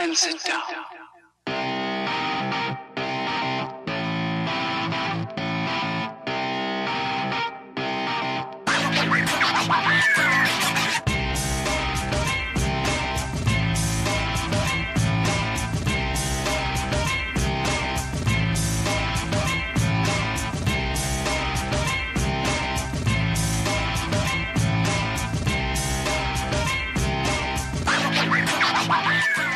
and sit down.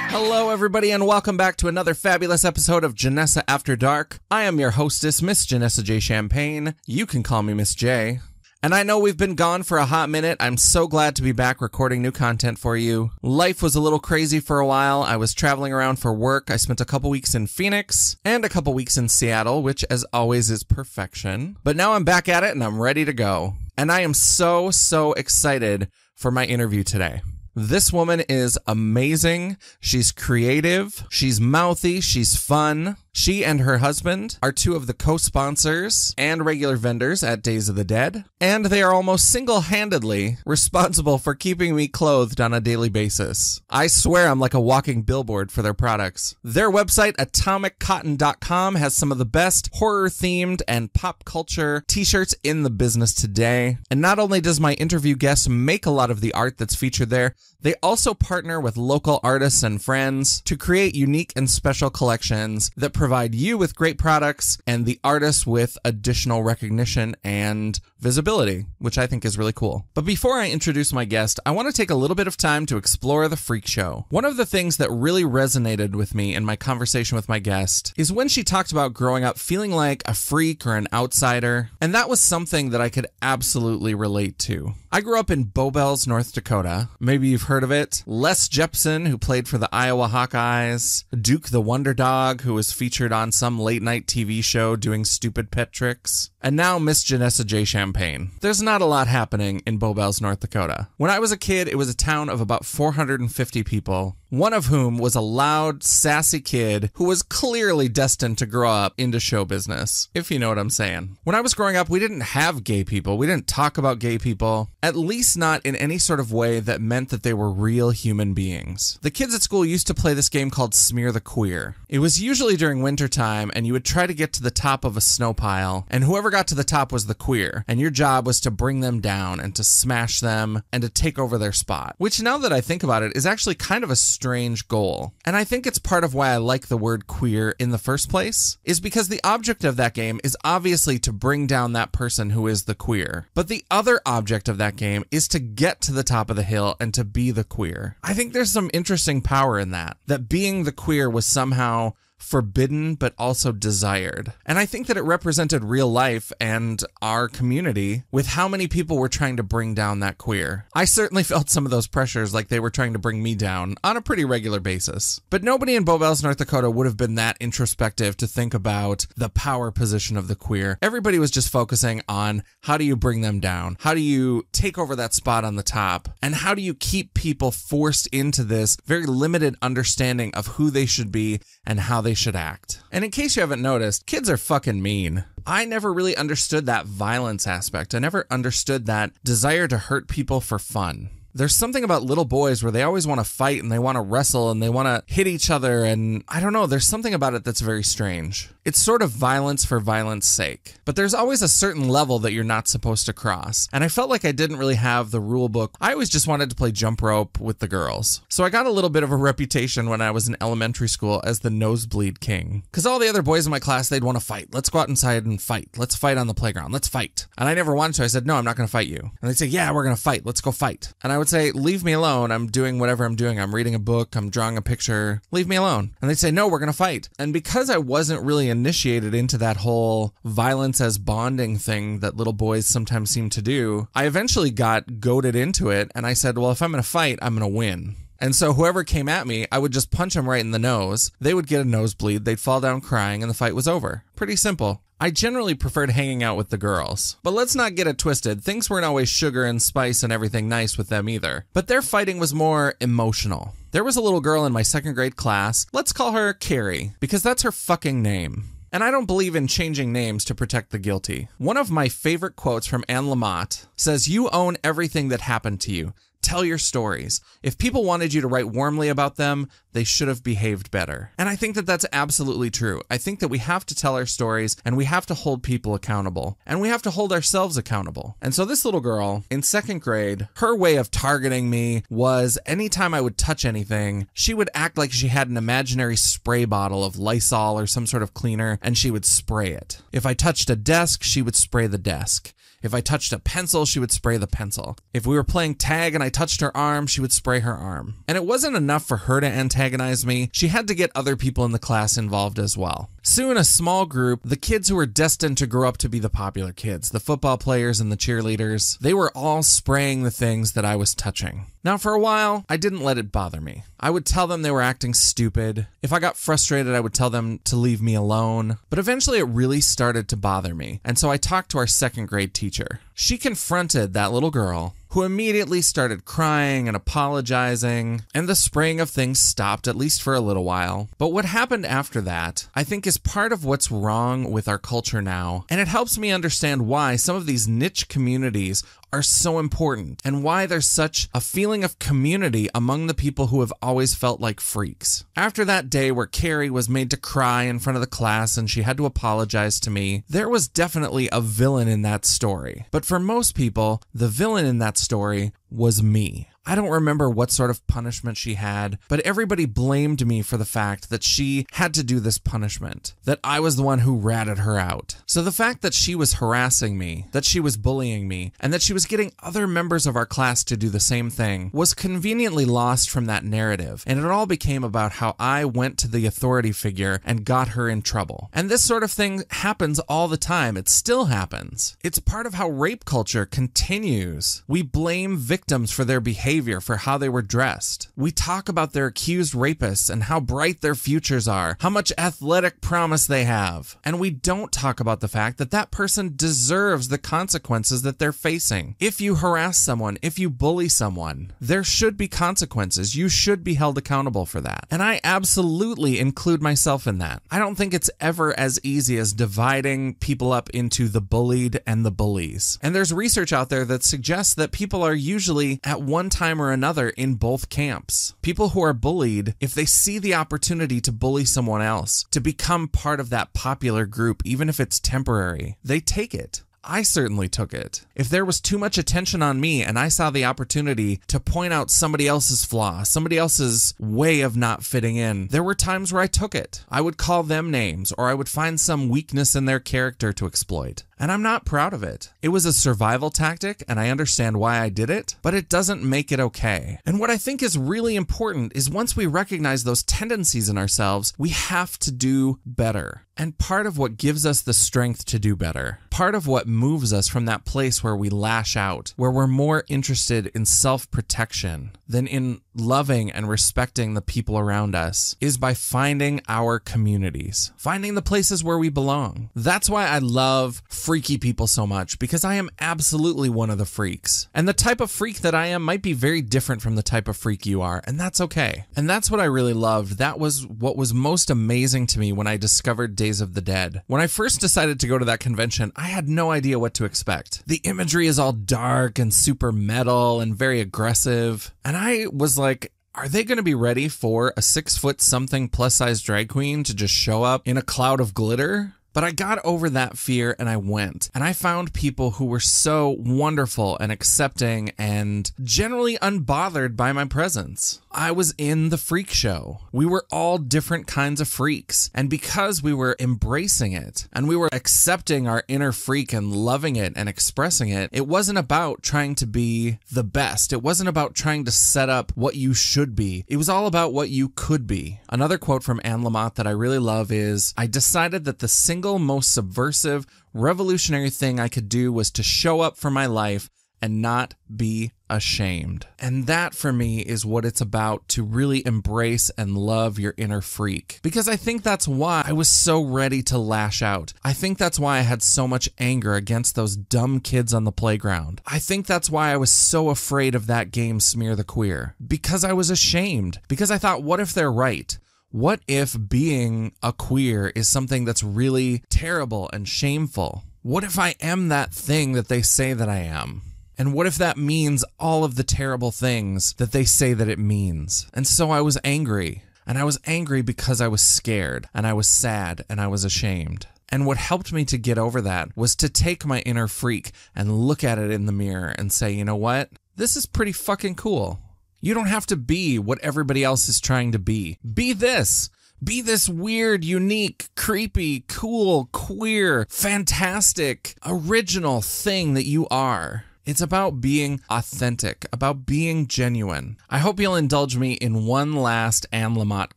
Hello, everybody, and welcome back to another fabulous episode of Janessa After Dark. I am your hostess, Miss Janessa J. Champagne. You can call me Miss Jaye. And I know we've been gone for a hot minute. I'm so glad to be back recording new content for you. Life was a little crazy for a while. I was traveling around for work. I spent a couple weeks in Phoenix and a couple weeks in Seattle, which as always is perfection. But now I'm back at it and I'm ready to go. And I am so excited for my interview today. This woman is amazing. She's creative. She's mouthy. She's fun. She and her husband are two of the co-sponsors and regular vendors at Days of the Dead, and they are almost single-handedly responsible for keeping me clothed on a daily basis. I swear I'm like a walking billboard for their products. Their website, atomiccotton.com, has some of the best horror-themed and pop culture t-shirts in the business today. And not only does my interview guest make a lot of the art that's featured there, they also partner with local artists and friends to create unique and special collections that provide you with great products and the artists with additional recognition and visibility, which I think is really cool. But before I introduce my guest, I want to take a little bit of time to explore the freak show. One of the things that really resonated with me in my conversation with my guest is when she talked about growing up feeling like a freak or an outsider, and that was something that I could absolutely relate to. I grew up in Bowbells, North Dakota. Maybe you've heard of it. Les Jepson, who played for the Iowa Hawkeyes. Duke the Wonder Dog, who was featured on some late-night TV show doing stupid pet tricks. And now Miss Janessa J. Champagne. There's not a lot happening in Bowbells, North Dakota. When I was a kid, it was a town of about 450 people, one of whom was a loud, sassy kid who was clearly destined to grow up into show business, if you know what I'm saying. When I was growing up, we didn't have gay people. We didn't talk about gay people, at least not in any sort of way that meant that they were real human beings. The kids at school used to play this game called Smear the Queer. It was usually during wintertime, and you would try to get to the top of a snow pile, and whoever got to the top was the queer, and your job was to bring them down and to smash them and to take over their spot, which now that I think about it is actually kind of a strange goal. And I think it's part of why I like the word queer in the first place, is because the object of that game is obviously to bring down that person who is the queer. But the other object of that game is to get to the top of the hill and to be the queer. I think there's some interesting power in that being the queer was somehow forbidden but also desired. And I think that it represented real life and our community with how many people were trying to bring down that queer. I certainly felt some of those pressures, like they were trying to bring me down on a pretty regular basis. But nobody in Bowbells, North Dakota would have been that introspective to think about the power position of the queer. Everybody was just focusing on how do you bring them down? How do you take over that spot on the top? And how do you keep people forced into this very limited understanding of who they should be and how they should act. And in case you haven't noticed, kids are fucking mean. I never really understood that violence aspect. I never understood that desire to hurt people for fun. There's something about little boys where they always want to fight and they want to wrestle and they want to hit each other, and I don't know, there's something about it that's very strange. It's sort of violence for violence sake, but there's always a certain level that you're not supposed to cross, and I felt like I didn't really have the rule book. I always just wanted to play jump rope with the girls. So I got a little bit of a reputation when I was in elementary school as the nosebleed king, because all the other boys in my class, they'd want to fight. Let's go out inside and fight. Let's fight on the playground. Let's fight. And I never wanted to. I said, no, I'm not going to fight you. And they'd say, yeah, we're going to fight. Let's go fight. And I would say, leave me alone. I'm doing whatever I'm doing. I'm reading a book. I'm drawing a picture. Leave me alone. And they'd say, no, we're going to fight. And because I wasn't really initiated into that whole violence as bonding thing that little boys sometimes seem to do, I eventually got goaded into it. And I said, well, if I'm going to fight, I'm going to win. And so whoever came at me, I would just punch them right in the nose. They would get a nosebleed. They'd fall down crying and the fight was over. Pretty simple. I generally preferred hanging out with the girls. But let's not get it twisted. Things weren't always sugar and spice and everything nice with them either. But their fighting was more emotional. There was a little girl in my second grade class. Let's call her Carrie, because that's her fucking name. And I don't believe in changing names to protect the guilty. One of my favorite quotes from Anne Lamott says, "You own everything that happened to you. Tell your stories. If people wanted you to write warmly about them, they should have behaved better. And I think that that's absolutely true. I think that we have to tell our stories and we have to hold people accountable and we have to hold ourselves accountable. And so this little girl in second grade, her way of targeting me was anytime I would touch anything, she would act like she had an imaginary spray bottle of Lysol or some sort of cleaner and she would spray it. If I touched a desk, she would spray the desk. If I touched a pencil, she would spray the pencil. If we were playing tag and I touched her arm, she would spray her arm. And it wasn't enough for her to antagonize me. She had to get other people in the class involved as well. Soon, a small group, the kids who were destined to grow up to be the popular kids, the football players and the cheerleaders, they were all spraying the things that I was touching. Now, for a while, I didn't let it bother me. I would tell them they were acting stupid. If I got frustrated, I would tell them to leave me alone. But eventually, it really started to bother me. And so I talked to our second grade teacher. She confronted that little girl, who immediately started crying and apologizing, and the spraying of things stopped, at least for a little while. But what happened after that, I think, is part of what's wrong with our culture now, and it helps me understand why some of these niche communities are so important, and why there's such a feeling of community among the people who have always felt like freaks. After that day where Carrie was made to cry in front of the class and she had to apologize to me, there was definitely a villain in that story. But for most people, the villain in that story was me. I don't remember what sort of punishment she had, but everybody blamed me for the fact that she had to do this punishment, that I was the one who ratted her out. So the fact that she was harassing me, that she was bullying me, and that she was getting other members of our class to do the same thing was conveniently lost from that narrative, and it all became about how I went to the authority figure and got her in trouble. And this sort of thing happens all the time. It still happens. It's part of how rape culture continues. We blame victims for their behavior, for how they were dressed. We talk about their accused rapists and how bright their futures are, how much athletic promise they have. And we don't talk about the fact that that person deserves the consequences that they're facing. If you harass someone, if you bully someone, there should be consequences. You should be held accountable for that. And I absolutely include myself in that. I don't think it's ever as easy as dividing people up into the bullied and the bullies. And there's research out there that suggests that people are usually at one time or another in both camps. People who are bullied, if they see the opportunity to bully someone else, to become part of that popular group, even if it's temporary, they take it. I certainly took it. If there was too much attention on me and I saw the opportunity to point out somebody else's flaw, somebody else's way of not fitting in, there were times where I took it. I would call them names, or I would find some weakness in their character to exploit. And I'm not proud of it. It was a survival tactic, and I understand why I did it, but it doesn't make it okay. And what I think is really important is once we recognize those tendencies in ourselves, we have to do better. And part of what gives us the strength to do better, part of what moves us from that place where we lash out, where we're more interested in self-protection than in loving and respecting the people around us, is by finding our communities, finding the places where we belong. That's why I love freaky people so much, because I am absolutely one of the freaks. And the type of freak that I am might be very different from the type of freak you are, and that's okay. And that's what I really loved. That was what was most amazing to me when I discovered Days of the Dead. When I first decided to go to that convention, I had no idea what to expect. The imagery is all dark and super metal and very aggressive, and I was like, are they going to be ready for a 6-foot-something plus-size drag queen to just show up in a cloud of glitter? But I got over that fear and I went. And I found people who were so wonderful and accepting and generally unbothered by my presence. I was in the freak show. We were all different kinds of freaks. And because we were embracing it and we were accepting our inner freak and loving it and expressing it, it wasn't about trying to be the best. It wasn't about trying to set up what you should be. It was all about what you could be. Another quote from Anne Lamott that I really love is, I decided that the single most subversive, revolutionary thing I could do was to show up for my life and not be ashamed. And that for me is what it's about, to really embrace and love your inner freak. Because I think that's why I was so ready to lash out. I think that's why I had so much anger against those dumb kids on the playground. I think that's why I was so afraid of that game Smear the Queer. Because I was ashamed. Because I thought, what if they're right? What if being a queer is something that's really terrible and shameful? What if I am that thing that they say that I am? And what if that means all of the terrible things that they say that it means? And so I was angry. And I was angry because I was scared, and I was sad, and I was ashamed. And what helped me to get over that was to take my inner freak and look at it in the mirror and say, you know what? This is pretty fucking cool. You don't have to be what everybody else is trying to be. Be this. Be this weird, unique, creepy, cool, queer, fantastic, original thing that you are. It's about being authentic, about being genuine. I hope you'll indulge me in one last Anne Lamott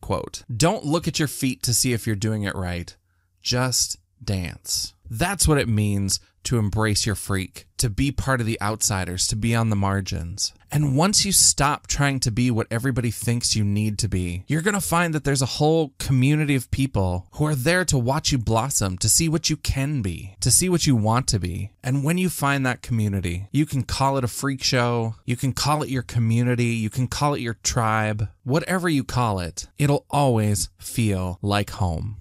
quote. Don't look at your feet to see if you're doing it right. Just dance. That's what it means to embrace your freak, to be part of the outsiders, to be on the margins. And once you stop trying to be what everybody thinks you need to be, you're going to find that there's a whole community of people who are there to watch you blossom, to see what you can be, to see what you want to be. And when you find that community, you can call it a freak show, you can call it your community, you can call it your tribe, whatever you call it, it'll always feel like home.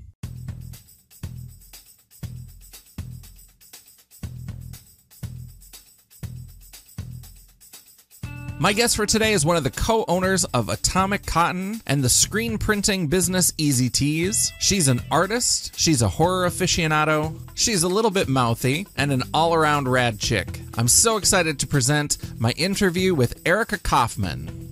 My guest for today is one of the co-owners of Atomic Cotton and the screen printing business Easy Tees. She's an artist, she's a horror aficionado, she's a little bit mouthy, and an all-around rad chick. I'm so excited to present my interview with Erica Kauffman.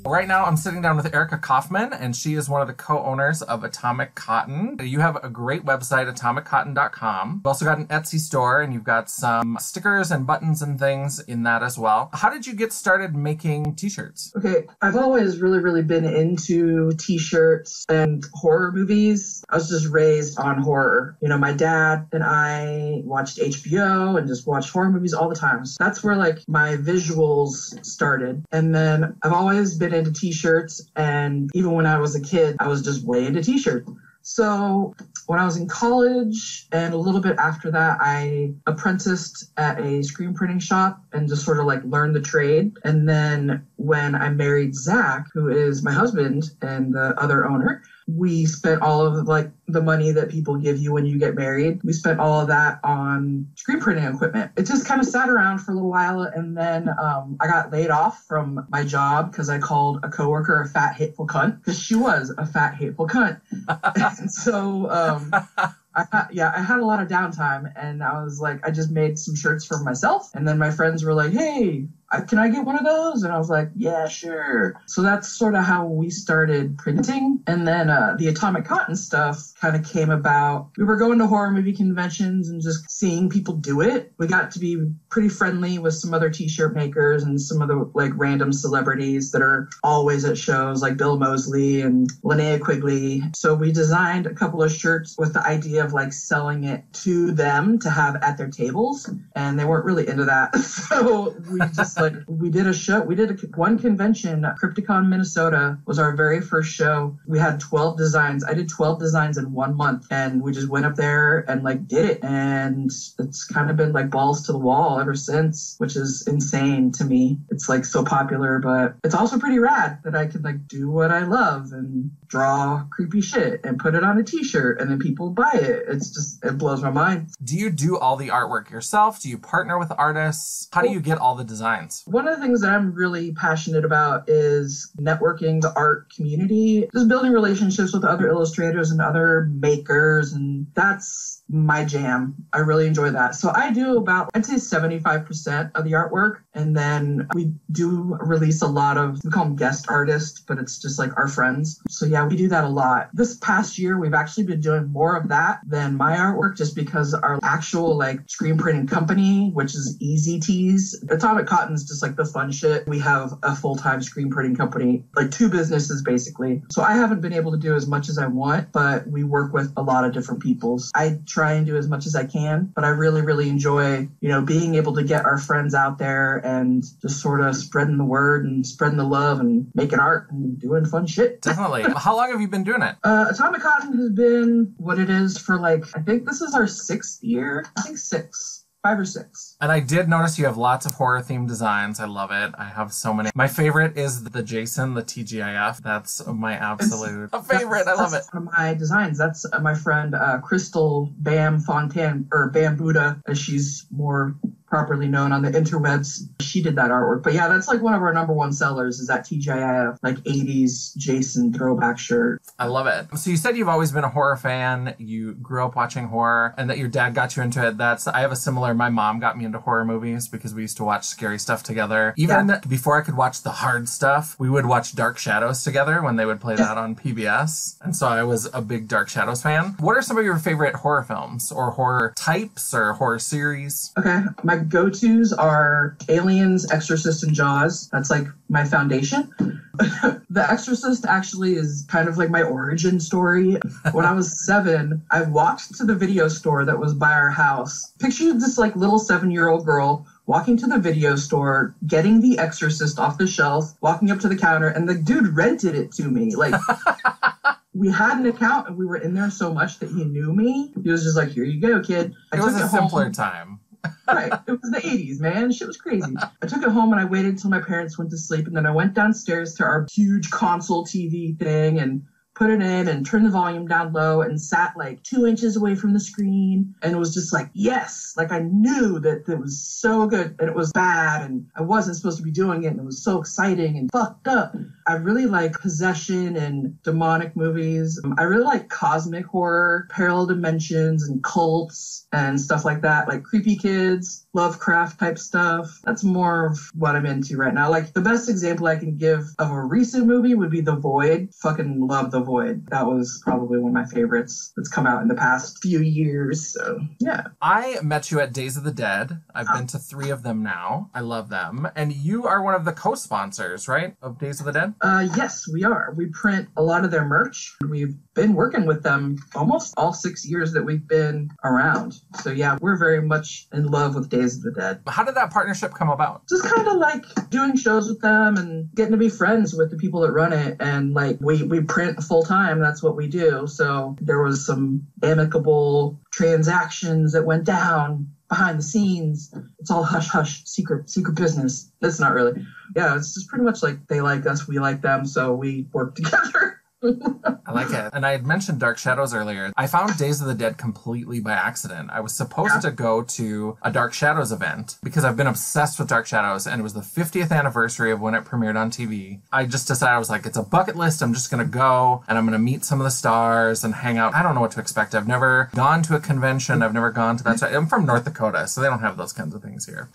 Right now, I'm sitting down with Erica Kauffman, and she is one of the co-owners of Atomic Cotton. You have a great website, atomiccotton.com. You've also got an Etsy store, and you've got some stickers and buttons and things in that as well. How did you get started making t-shirts? Okay, I've always really been into t-shirts and horror movies. I was just raised on horror. You know, my dad and I watched HBO and just watched horror movies all the time. So that's where, like, my visuals started. And then I've always been into t-shirts, and even when I was a kid, I was just way into t-shirts. So when I was in college and a little bit after that, I apprenticed at a screen printing shop and just sort of like learned the trade. And then when I married Zack, who is my husband and the other owner, we spent all of like the money that people give you when you get married. We spent all of that on screen printing equipment. It just kind of sat around for a little while, and then I got laid off from my job because I called a coworker a fat, hateful cunt, because she was a fat, hateful cunt. And so I had a lot of downtime, and I was like, I just made some shirts for myself, and then my friends were like, hey, can I get one of those? And I was like, yeah, sure. So that's sort of how we started printing. And then the Atomic Cotton stuff kind of came about. We were going to horror movie conventions and just seeing people do it. We got to be pretty friendly with some other t-shirt makers and some of the like random celebrities that are always at shows, like Bill Moseley and Linnea Quigley. So we designed a couple of shirts with the idea of like selling it to them to have at their tables. And they weren't really into that. So we just we did a show. We did one convention. Crypticon, Minnesota was our very first show. We had 12 designs. I did 12 designs in 1 month, and we just went up there and like did it. And it's kind of been like balls to the wall ever since, which is insane to me. It's like so popular, but it's also pretty rad that I can like do what I love and draw creepy shit and put it on a t-shirt and then people buy it. It blows my mind. Do you do all the artwork yourself? Do you partner with artists? How do you get all the designs? One of the things that I'm really passionate about is networking the art community, just building relationships with other illustrators and other makers, and that's my jam. I really enjoy that. So I do about, I'd say 75% of the artwork, and then we do release a lot of, we call them guest artists, but it's just like our friends. So yeah, we do that a lot. This past year, we've actually been doing more of that than my artwork, just because our actual like screen printing company, which is Easy Tees, Atomic Cotton's just like the fun shit. We have a full-time screen printing company, like 2 businesses basically. So I haven't been able to do as much as I want, but we work with a lot of different people. I try and do as much as I can, but I really enjoy, you know, being able to get our friends out there and just sort of spreading the word and spreading the love and making art and doing fun shit. Definitely. How long have you been doing it? Atomic Cotton has been what it is for like, I think this is our 6th year. I think 6. 5 or 6. And I did notice you have lots of horror-themed designs. I love it. I have so many. My favorite is the Jason, the TGIF. That's my absolute favorite. I love it. One of my designs. That's my friend Crystal Bam Fontan, or Bam Buddha, as she's more properly known on the interwebs. She did that artwork. But yeah, that's like one of our number one sellers is that TGIF, like 80s Jason throwback shirt. I love it. So you said you've always been a horror fan. You grew up watching horror and that your dad got you into it. I have a similar, my mom got me into horror movies because we used to watch scary stuff together. Even before I could watch the hard stuff, we would watch Dark Shadows together when they would play that on PBS. And so I was a big Dark Shadows fan. What are some of your favorite horror films or horror types or horror series? Okay, my go-tos are Aliens, Exorcist, and Jaws. That's like my foundation. The Exorcist actually is kind of like my origin story. When I was 7, I walked to the video store that was by our house. Picture this like little 7-year-old girl walking to the video store, getting The Exorcist off the shelf, walking up to the counter, and the dude rented it to me. Like, we had an account and we were in there so much that he knew me. He was just like, here you go, kid. It was a simpler time. Right. It was the 80s, man. Shit was crazy. I took it home and I waited until my parents went to sleep. And then I went downstairs to our huge console TV thing and put it in and turned the volume down low and sat like 2 inches away from the screen. And it was just like, yes, like I knew that it was so good and it was bad and I wasn't supposed to be doing it. And it was so exciting and fucked up. I really like possession and demonic movies. I really like cosmic horror, parallel dimensions and cults and stuff like that, like creepy kids, Lovecraft type stuff. That's more of what I'm into right now. Like the best example I can give of a recent movie would be The Void. Fucking love The Void. That was probably one of my favorites that's come out in the past few years. So yeah. I met you at Days of the Dead. I've been to 3 of them now. I love them. And you are one of the co-sponsors, right, of Days of the Dead? Yes, we are. We print a lot of their merch. We've been working with them almost all 6 years that we've been around. So yeah, we're very much in love with Days of the Dead. How did that partnership come about? Just kind of like doing shows with them and getting to be friends with the people that run it. And like we print full time. That's what we do. So there was some amicable transactions that went down behind the scenes. It's all hush hush, secret business. It's not really. Yeah, it's just pretty much like they like us, we like them, so we work together. I like it. And I had mentioned Dark Shadows earlier. I found Days of the Dead completely by accident. I was supposed to go to a Dark Shadows event because I've been obsessed with Dark Shadows, and it was the 50th anniversary of when it premiered on TV. I just decided, I was like, it's a bucket list. I'm just going to go and I'm going to meet some of the stars and hang out. I don't know what to expect. I've never gone to a convention. I've never gone to that. I'm from North Dakota, so they don't have those kinds of things here.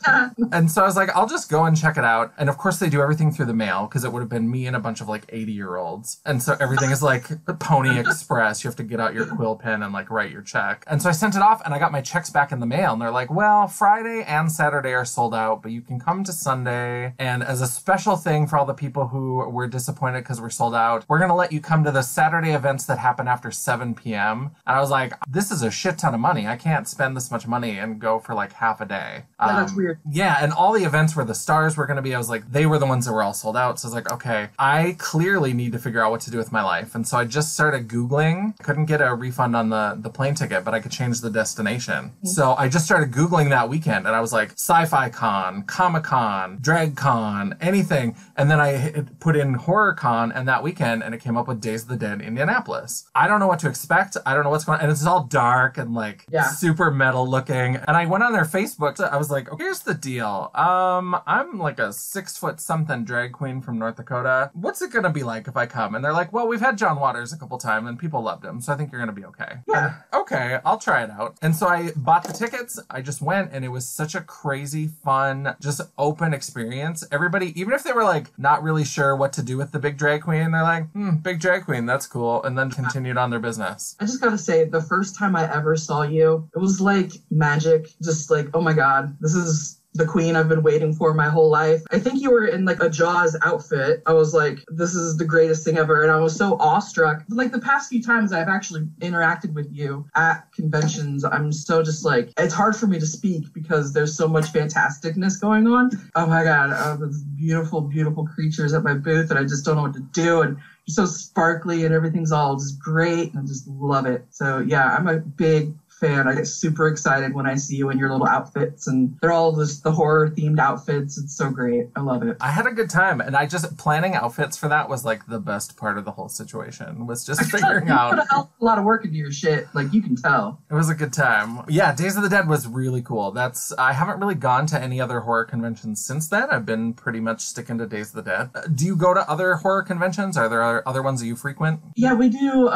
And so I was like, I'll just go and check it out. And of course they do everything through the mail because it would have been me and a bunch of like 80-year-olds. And so everything is like Pony Express. You have to get out your quill pen and like write your check. And so I sent it off and I got my checks back in the mail. And they're like, well, Friday and Saturday are sold out, but you can come to Sunday. And as a special thing for all the people who were disappointed because we're sold out, we're going to let you come to the Saturday events that happen after 7 p.m. And I was like, this is a shit ton of money. I can't spend this much money and go for like half a day. Yeah, that's weird. Yeah, and all the events where the stars were going to be, I was like, they were the ones that were all sold out. So I was like, okay, I clearly need to figure out what to do with my life. And so I just started Googling. Couldn't get a refund on the plane ticket, but I could change the destination. Mm-hmm. So I just started Googling that weekend, and I was like, Sci-Fi Con, Comic Con, Drag Con, anything. And then I put in Horror Con and that weekend, and it came up with Days of the Dead Indianapolis. I don't know what to expect. I don't know what's going on. And it's all dark and like super metal looking. And I went on their Facebook. I was like, okay, here's the deal. I'm like a 6-foot-something drag queen from North Dakota. What's it going to be like if I come? And they're like, well, we've had John Waters a couple times and people loved him, so I think you're going to be okay. Yeah. Okay, I'll try it out. And so I bought the tickets. I just went, and it was such a crazy, fun, just open experience. Everybody, even if they were like not really sure what to do with the big drag queen, they're like, big drag queen, that's cool. And then continued on their business. I just gotta say, the first time I ever saw you, it was like magic. Just like, oh my God, this is the queen I've been waiting for my whole life. I think you were in like a Jaws outfit. I was like, this is the greatest thing ever. And I was so awestruck. Like the past few times I've actually interacted with you at conventions, I'm so just like, it's hard for me to speak because there's so much fantasticness going on. Oh my God, those beautiful, beautiful creatures at my booth and I just don't know what to do. And you're so sparkly and everything's all just great and I just love it. So yeah, I'm a big fan. I get super excited when I see you in your little outfits, and they're all just the horror themed outfits. It's so great. I love it. I had a good time, and I just planning outfits for that was like the best part of the whole situation, was just figuring out. You put a lot of work into your shit, like you can tell. It was a good time. Yeah, Days of the Dead was really cool. I haven't really gone to any other horror conventions since then. I've been pretty much sticking to Days of the Dead. Do you go to other horror conventions? Are there other ones that you frequent? Yeah, we do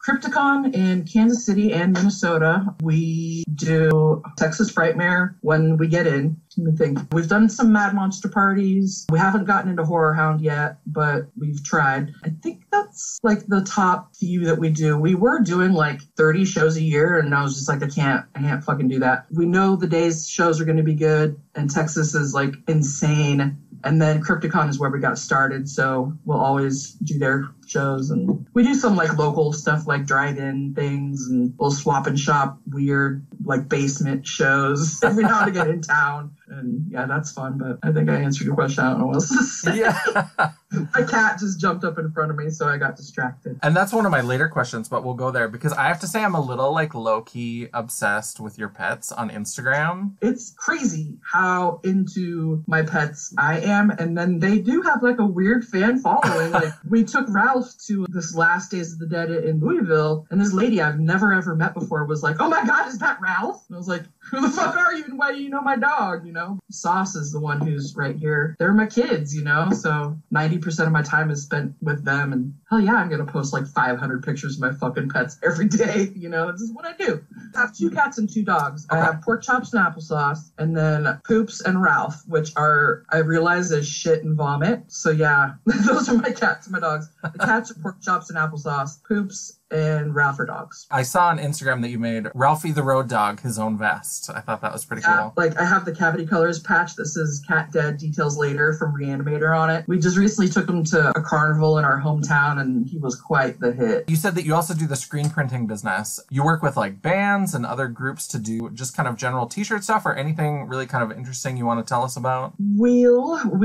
Crypticon in Kansas City and Minnesota. We do Texas Frightmare when we get in. Let me think. We've done some Mad Monster parties. We haven't gotten into Horror Hound yet, but we've tried. I think that's like the top few that we do. We were doing like 30 shows a year, and I was just like, I can't fucking do that. We know the days shows are going to be good, and Texas is like insane. And then Crypticon is where we got started, so we'll always do their shows. And we do some like local stuff like drive-in things, and we'll swap and shop weird like basement shows every now and again in town. And yeah, that's fun, but I think I answered your question. I don't know what else to say. Yeah. My cat just jumped up in front of me, so I got distracted. And that's one of my later questions, but we'll go there because I have to say I'm a little like low-key obsessed with your pets on Instagram. It's crazy how into my pets I am, and then they do have like a weird fan following. Like we took Ralph to this last Days of the Dead in Louisville, and this lady I've never ever met before was like, "Oh my God, is that Ralph?" And I was like, "Who the fuck are you, and why do you know my dog?" You know, Sauce is the one who's right here. They're my kids, you know, so 90% of my time is spent with them, and hell yeah, I'm gonna post like 500 pictures of my fucking pets every day. You know, this is what I do. I have 2 cats and 2 dogs. Okay. I have Pork Chops and Applesauce, and then Poops and Ralph, which are, I realize, is shit and vomit. So yeah, those are my cats and my dogs. The cats are Pork Chops and Applesauce. Poops and Ralph are dogs. I saw on Instagram that you made Ralphie the Road Dog his own vest. I thought that was pretty cool. Like I have the Cavity Colors patch that says Cat Dead Details Later from Reanimator on it. We just recently took him to a carnival in our hometown, and he was quite the hit. You said that you also do the screen printing business. You work with like bands and other groups to do just kind of general t-shirt stuff, or anything really kind of interesting you want to tell us about? We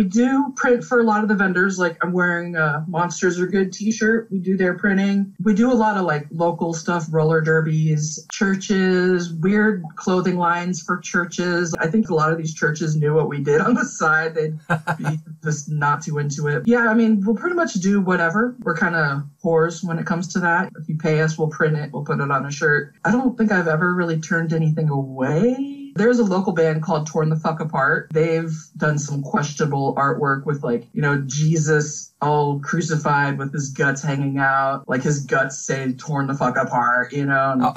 do print for a lot of the vendors. Like I'm wearing a Monsters Are Good t-shirt. We do their printing. We do a lot of like local stuff, roller derbies, churches, weird clothing lines for churches. I think a lot of these churches knew what we did on the side. They'd be just not too into it. Yeah, I mean, we'll pretty much do whatever. We're kind of whores when it comes to that. If you pay us, we'll print it. We'll put it on a shirt. I don't think I've ever really turned anything away. There's a local band called Torn the Fuck Apart. They've done some questionable artwork with like, you know, Jesus all crucified with his guts hanging out. Like his guts say torn the fuck apart, you know?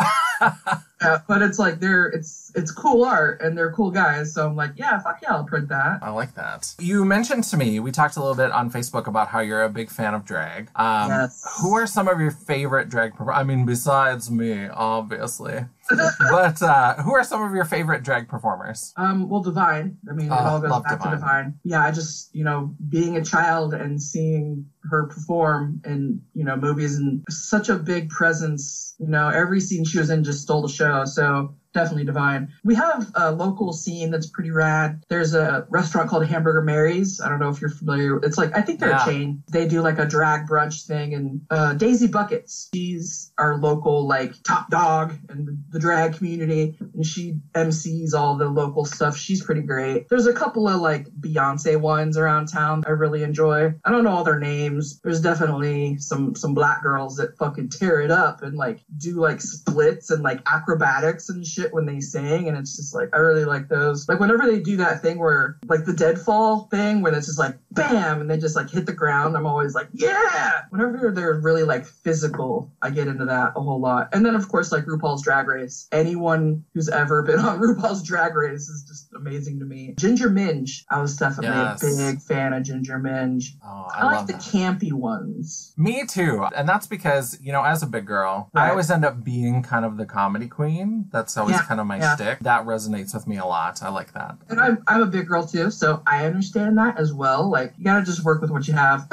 Yeah, but it's like it's cool art and they're cool guys. So I'm like, yeah, fuck yeah, I'll print that. I like that. You mentioned to me, we talked a little bit on Facebook about how you're a big fan of drag. Yes. Who are some of your favorite drag performers? I mean, besides me, obviously. But who are some of your favorite drag performers? Well, Divine. I mean, it all goes back to Divine. Yeah, I just, you know, being a child and seeing her perform in, you know, movies, and such a big presence. You know, every scene she was in just stole the show. So definitely Divine. We have a local scene that's pretty rad. There's a restaurant called Hamburger Mary's. I don't know if you're familiar. It's like, I think they're a chain. They do like a drag brunch thing. And Daisy Buckets, she's our local like top dog in the drag community. And she MCs all the local stuff. She's pretty great. There's a couple of like Beyonce ones around town I really enjoy. I don't know all their names. There's definitely some black girls that fucking tear it up and like do like splits and like acrobatics and shit when they sing, and it's just like, I really like those. Like whenever they do that thing where like the deadfall thing when it's just like bam and they just like hit the ground, I'm always like, yeah. Whenever they're really like physical, I get into that a whole lot. And then of course like RuPaul's Drag Race. Anyone who's ever been on RuPaul's Drag Race is just amazing to me. Ginger Minge, I was definitely a big fan of Ginger Minge. Oh, I like the campy ones. Me too. And that's because, you know, as a big girl, I always end up being kind of the comedy queen. That's always kind of my shtick. That resonates with me a lot. I like that. And I'm a big girl too, so I understand that as well. Like, you gotta just work with what you have.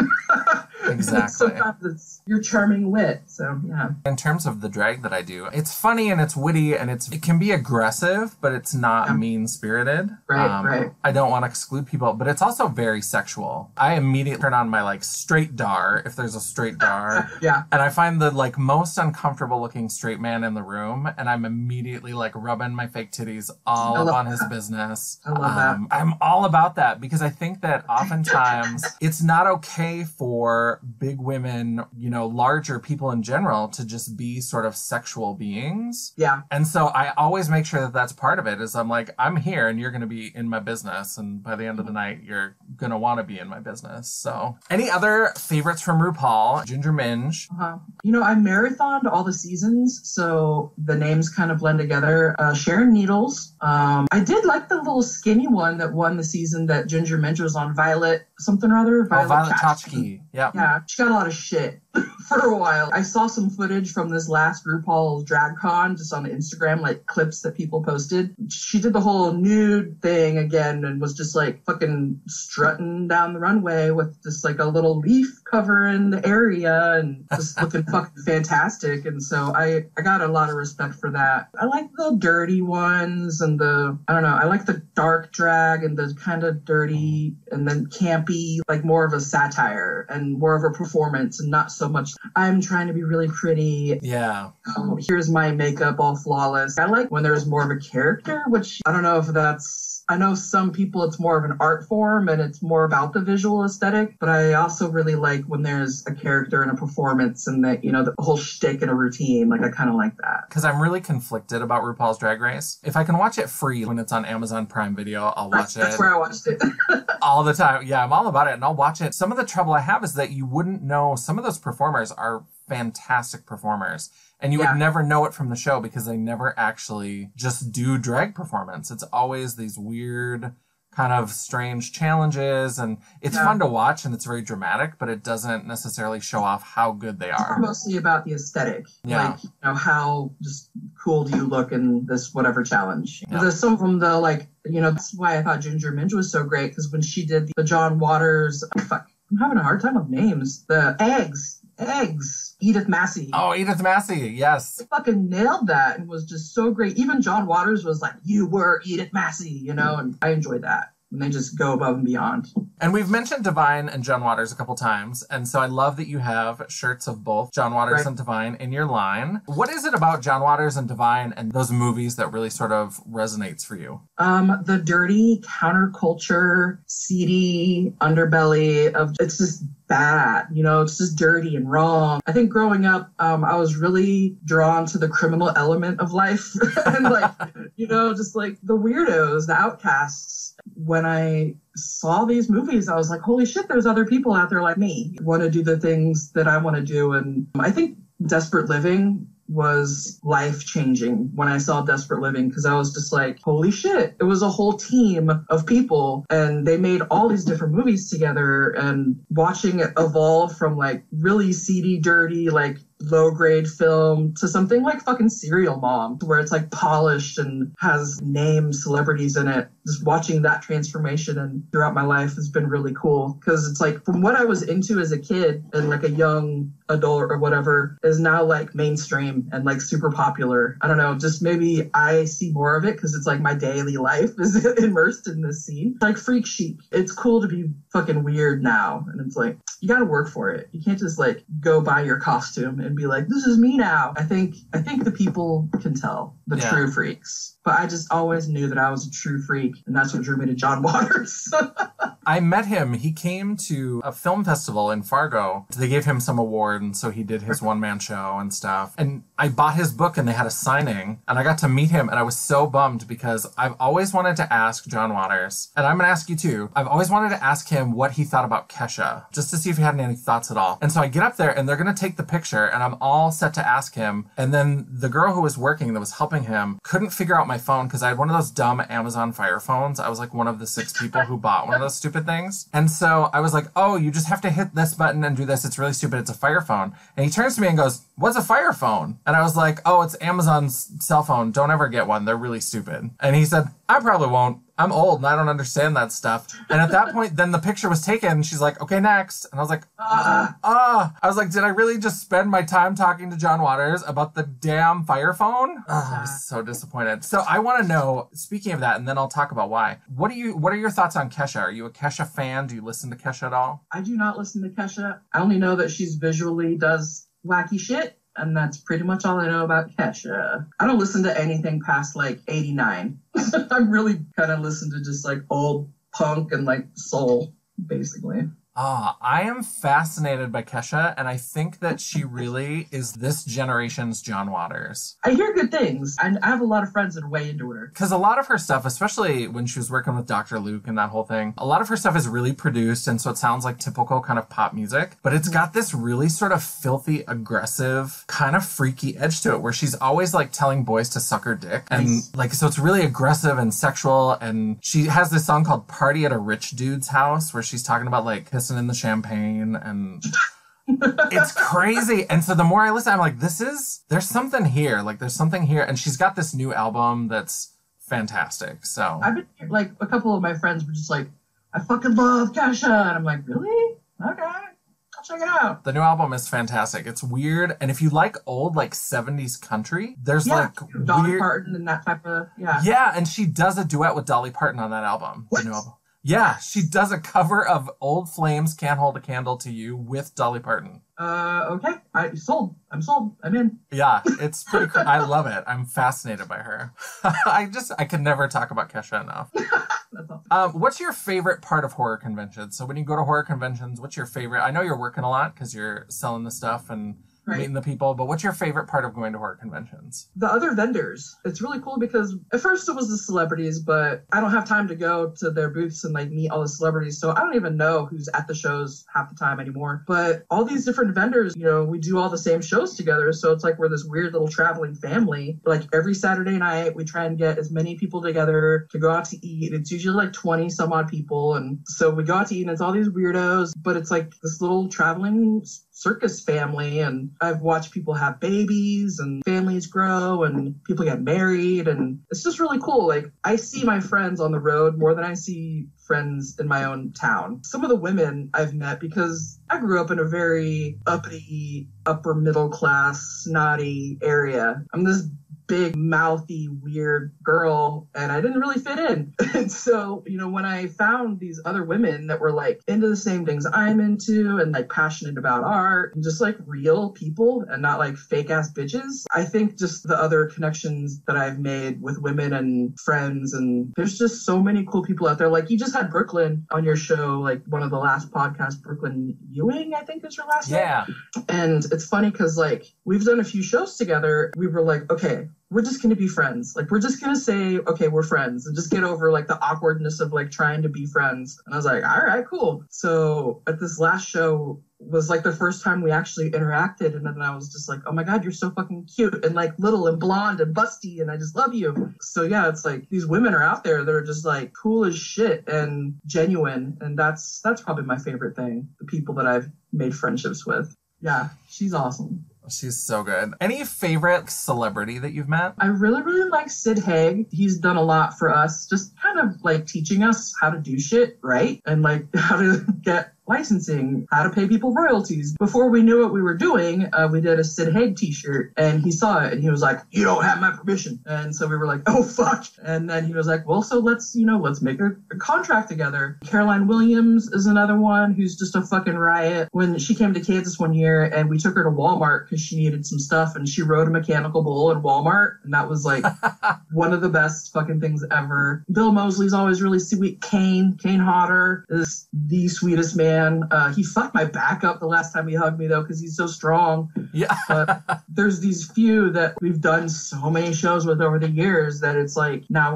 Exactly. Sometimes it's your charming wit. So, yeah. In terms of the drag that I do, it's funny and it's witty and it can be aggressive, but it's not mean-spirited. Right. I don't want to exclude people, but it's also very sexual. I immediately turn on my, like, straight dar, if there's a straight dar. Yeah. And I find the, like, most uncomfortable-looking straight man in the room, and I'm immediately, like, rubbing my fake titties all up on his business. I love that. I'm all about that because I think that oftentimes it's not okay for big women, you know, larger people in general to just be sort of sexual beings. Yeah. And so I always make sure that that's part of it is I'm like, I'm here and you're going to be in my business. And by the end of the night, you're going to want to be in my business. So any other favorites from RuPaul? Ginger Minge. You know, I marathoned all the seasons, so the names kind of blend together. Sharon Needles. I did like the little skinny one that won the season that Ginger Minge was on, Violet something or other. Violet Chachki. Yeah. Yeah, she got a lot of shit for a while. I saw some footage from this last RuPaul Drag Con just on Instagram, like clips that people posted. She did the whole nude thing again and was just like fucking strutting down the runway with just like a little leaf covering the area and just looking fucking fantastic. And so I got a lot of respect for that. I like the dirty ones and I like the dark drag and the kind of dirty and then campy, like more of a satire and more of a performance and not so much I'm trying to be really pretty. Yeah. Here's my makeup all flawless. I like when there's more of a character, which I don't know if that's, I know some people it's more of an art form and it's more about the visual aesthetic, but I also really like when there's a character and a performance and that, you know, the whole shtick and a routine. Like I kind of like that. Because I'm really conflicted about RuPaul's Drag Race. If I can watch it free when it's on Amazon Prime Video, I'll watch it. That's where I watched it. All the time. Yeah, I'm all about it and I'll watch it. Some of the trouble I have is that you wouldn't know some of those performers are fantastic performers. And you would never know it from the show because they never actually just do drag performance. It's always these weird kind of strange challenges and it's fun to watch and it's very dramatic, but it doesn't necessarily show off how good they are. It's mostly about the aesthetic. Yeah. Like, you know, how just cool do you look in this whatever challenge. Yeah. There's some of them though, like, you know, that's why I thought Ginger Minge was so great because when she did the John Waters, I'm having a hard time with names. The eggs. Edith Massey. Oh, Edith Massey, yes. They fucking nailed that and was just so great. Even John Waters was like, you were Edith Massey, you know, and I enjoyed that. And they just go above and beyond. And we've mentioned Divine and John Waters a couple times, and so I love that you have shirts of both John Waters and Divine in your line. What is it about John Waters and Divine and those movies that really sort of resonates for you? The dirty counterculture, seedy underbelly of it's just bad, you know, it's just dirty and wrong. I think growing up, I was really drawn to the criminal element of life and like, you know, just like the weirdos, the outcasts. When I saw these movies, I was like, holy shit, there's other people out there like me who want to do the things that I want to do. And I think Desperate Living was life-changing when I saw Desperate Living because I was just like, holy shit. It was a whole team of people and they made all these different movies together and watching it evolve from like really seedy, dirty, like low-grade film to something like fucking Serial Mom where it's like polished and has named celebrities in it. Just watching that transformation and throughout my life has been really cool because it's like from what I was into as a kid and like a young adult or whatever is now like mainstream and like super popular. I don't know, just maybe I see more of it because it's like my daily life is immersed in this scene. Like Freak Chic. It's cool to be fucking weird now and it's like you gotta work for it. You can't just like go buy your costume and be like, this is me now. I think the people can tell the true freaks. But I just always knew that I was a true freak, and that's what drew me to John Waters. I met him. He came to a film festival in Fargo. They gave him some award, and so he did his one-man show and stuff. And I bought his book, and they had a signing, and I got to meet him, and I was so bummed because I've always wanted to ask John Waters, and I'm going to ask you too, I've always wanted to ask him what he thought about Kesha, just to see if he had any thoughts at all. And so I get up there, and they're going to take the picture, and I'm all set to ask him, and then the girl who was working that was helping him couldn't figure out my phone because I had one of those dumb Amazon Fire phones. I was like one of the 6 people who bought one of those stupid things. And so I was like, oh, you just have to hit this button and do this. It's really stupid. It's a Fire phone. And he turns to me and goes, what's a Fire phone? And I was like, oh, it's Amazon's cell phone. Don't ever get one. They're really stupid. And he said, I probably won't. I'm old and I don't understand that stuff. And at that point, then the picture was taken and she's like, okay, next. And I was like, I was like, did I really just spend my time talking to John Waters about the damn Fire phone? I was so disappointed. So I want to know, speaking of that, and then I'll talk about why. What are your thoughts on Kesha? Are you a Kesha fan? Do you listen to Kesha at all? I do not listen to Kesha. I only know that she's visually does wacky shit. And that's pretty much all I know about Kesha. I don't listen to anything past like 89. I really kind of listen to just like old punk and like soul, basically. I am fascinated by Kesha, and I think that she really is this generation's John Waters. I hear good things, and I have a lot of friends that are way into her. Because a lot of her stuff, especially when she was working with Dr. Luke and that whole thing, a lot of her stuff is really produced, and so it sounds like typical kind of pop music, but it's got this really sort of filthy, aggressive, kind of freaky edge to it, where she's always like telling boys to suck her dick. And like, so it's really aggressive and sexual, and she has this song called Party at a Rich Dude's House, where she's talking about like pissing in the champagne, and it's crazy. And so the more I listen, I'm like, there's something here. Like, there's something here. And she's got this new album that's fantastic. So I've been like, a couple of my friends were just like, I fucking love Kesha. And I'm like, really? Okay. I'll check it out. The new album is fantastic. It's weird. And if you like old, like 70s country, there's like Dolly Parton and that type of, Yeah, and she does a duet with Dolly Parton on that album. What? The new album. Yeah, she does a cover of Old Flames Can't Hold a Candle to You with Dolly Parton. Okay. I'm sold. I'm in. Yeah, it's pretty cool. I love it. I'm fascinated by her. I could never talk about Kesha enough. That's awesome. What's your favorite part of horror conventions? So when you go to horror conventions, what's your favorite? I know you're working a lot because you're selling the stuff and meeting the people, but what's your favorite part of going to horror conventions? The other vendors. It's really cool because at first it was the celebrities, but I don't have time to go to their booths and like meet all the celebrities, so I don't even know who's at the shows half the time anymore. But all these different vendors, you know, we do all the same shows together, so it's like we're this weird little traveling family. Like every Saturday night, we try and get as many people together to go out to eat. It's usually like 20 some odd people, and so we go out to eat and it's all these weirdos, but it's like this little traveling circus family. And I've watched people have babies and families grow and people get married, and it's just really cool. Like, I see my friends on the road more than I see friends in my own town. Some of the women I've met, because I grew up in a very uppity, upper middle class, snotty area. I'm this big, mouthy, weird girl, and I didn't really fit in. And so, you know, when I found these other women that were like into the same things I'm into and like passionate about art and just like real people and not like fake ass bitches, I think just the other connections that I've made with women and friends, and there's just so many cool people out there. Like, you just had Brooklyn on your show, like one of the last podcasts, Brooklyn Ewing, I think is her last name. And it's funny because like we've done a few shows together. We were like, okay, we're just going to be friends. Like, we're just going to say, okay, we're friends, and just get over like the awkwardness of like trying to be friends. And I was like, all right, cool. So at this last show was like the first time we actually interacted. And then I was just like, oh my God, you're so fucking cute and like little and blonde and busty, and I just love you. So yeah, it's like these women are out there that are just like cool as shit and genuine. And that's probably my favorite thing. The people that I've made friendships with. Yeah, she's awesome. She's so good. Any favorite celebrity that you've met? I really, really like Sid Haig. He's done a lot for us, just kind of like teaching us how to do shit right and like how to get licensing, how to pay people royalties. Before we knew what we were doing, we did a Sid Haig t-shirt, and he saw it and he was like, you don't have my permission. And so we were like, oh fuck. And then he was like, well, so let's make a contract together. Caroline Williams is another one who's just a fucking riot. When she came to Kansas one year and we took her to Walmart because she needed some stuff, and she rode a mechanical bull in Walmart, and that was like one of the best fucking things ever. Bill Moseley's always really sweet. Kane Hodder is the sweetest man. He fucked my back up the last time he hugged me, though, because he's so strong. Yeah. But there's these few that we've done so many shows with over the years that it's like now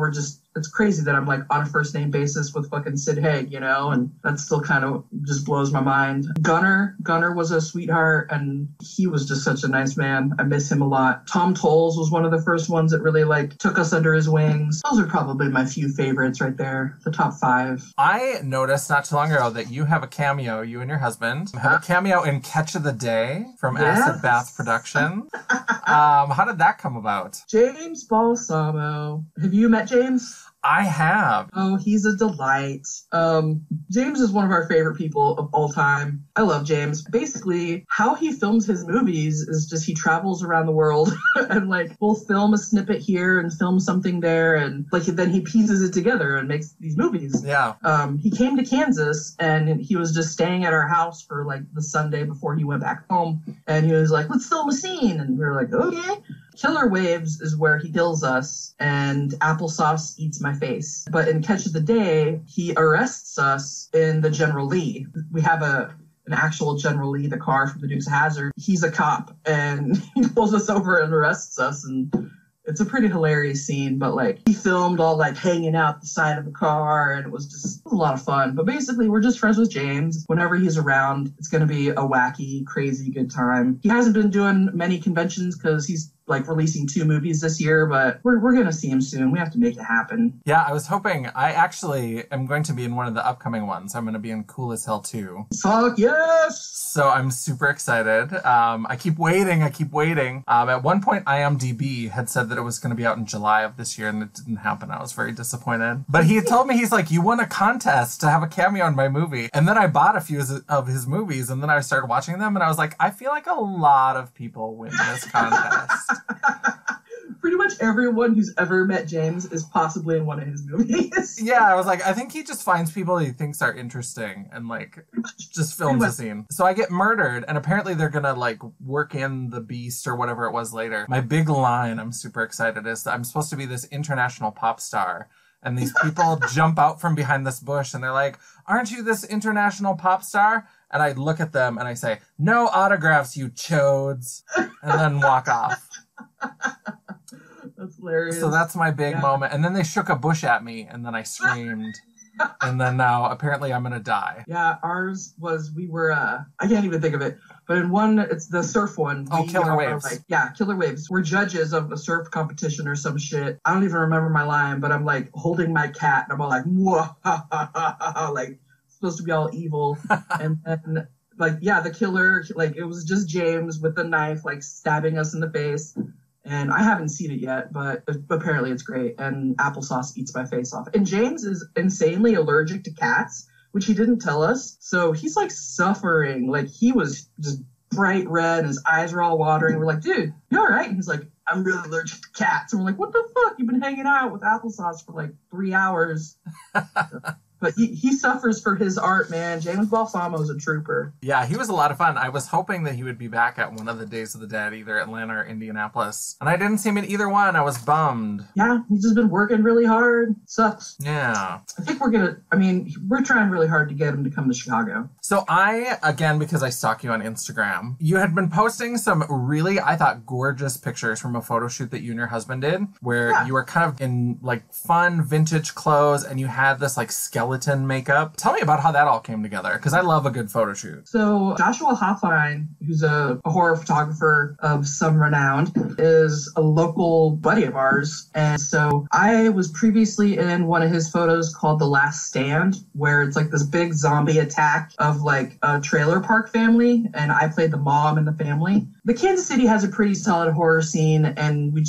it's crazy that I'm like on a first name basis with fucking Sid Haig, you know, and that still kind of just blows my mind. Gunner was a sweetheart, and he was just such a nice man. I miss him a lot. Tom Tolles was one of the first ones that really like took us under his wings. Those are probably my few favorites right there, the top 5. I noticed not too long ago that you have a cameo, you and your husband have a cameo in Catch of the Day from Acid Bath Production. How did that come about? James Balsamo. Have you met James? I have. Oh, he's a delight. James is one of our favorite people of all time. I love James. Basically, how he films his movies is just he travels around the world and like will film a snippet here and film something there, and like then he pieces it together and makes these movies. Yeah. He came to Kansas and he was just staying at our house for like the Sunday before he went back home, and he was like, "Let's film a scene," and we were like, "Okay." Killer Waves is where he kills us, and Applesauce eats my face. But in Catch of the Day, he arrests us in the General Lee. We have an actual General Lee, the car from the Dukes of Hazzard. He's a cop, and he pulls us over and arrests us, and it's a pretty hilarious scene, but like he filmed all like hanging out the side of the car, and it was a lot of fun. But basically, we're just friends with James. Whenever he's around, it's going to be a wacky, crazy good time. He hasn't been doing many conventions because he's like releasing 2 movies this year, but we're going to see him soon. We have to make it happen. Yeah, I was hoping. I actually am going to be in one of the upcoming ones. I'm going to be in Cool as Hell 2. Fuck yes! So I'm super excited. I keep waiting. At one point, IMDb had said that it was going to be out in July of this year, and it didn't happen. I was very disappointed. But he had told me, he's like, "You won a contest to have a cameo in my movie." And then I bought a few of his movies, and then I started watching them, and I was like, I feel like a lot of people win this contest. Pretty much everyone who's ever met James is possibly in one of his movies. Yeah, I was like, I think he just finds people he thinks are interesting and like just films a scene. So I get murdered, and apparently they're gonna like work in the beast or whatever it was later. My big line, I'm super excited, is that I'm supposed to be this international pop star. And these people jump out from behind this bush and they're like, "Aren't you this international pop star?" And I look at them and I say, "No autographs, you chodes," and then walk off. That's hilarious. So that's my big moment. And then they shook a bush at me, and then I screamed. And then now apparently I'm gonna die. Yeah, ours was, we were I can't even think of it, but in one, it's the surf one. Oh, Killer Waves. Like, yeah, Killer Waves. We're judges of a surf competition or some shit. I don't even remember my line, but I'm like holding my cat and I'm all like, whoa, like supposed to be all evil. And then like, yeah, the killer, like it was just James with the knife like stabbing us in the face. And I haven't seen it yet, but apparently it's great. And Applesauce eats my face off. And James is insanely allergic to cats, which he didn't tell us. So he's like suffering. Like he was just bright red and his eyes were all watering. We're like, "Dude, you all right?" And he's like, "I'm really allergic to cats." And we're like, "What the fuck? You've been hanging out with Applesauce for like 3 hours." But he suffers for his art, man. James Balsamo's a trooper. Yeah, he was a lot of fun. I was hoping that he would be back at one of the Days of the Dead, either Atlanta or Indianapolis. And I didn't see him in either one. I was bummed. Yeah, he's just been working really hard. Sucks. Yeah. I think we're trying really hard to get him to come to Chicago. So again, because I stalk you on Instagram, you had been posting some really, I thought, gorgeous pictures from a photo shoot that you and your husband did, where you were kind of in like fun vintage clothes and you had this like skeleton makeup. Tell me about how that all came together, because I love a good photo shoot. So Joshua Hoffine, who's a horror photographer of some renown, is a local buddy of ours. And so I was previously in one of his photos called The Last Stand, where it's like this big zombie attack of like a trailer park family, and I played the mom in the family. The Kansas City has a pretty solid horror scene, and we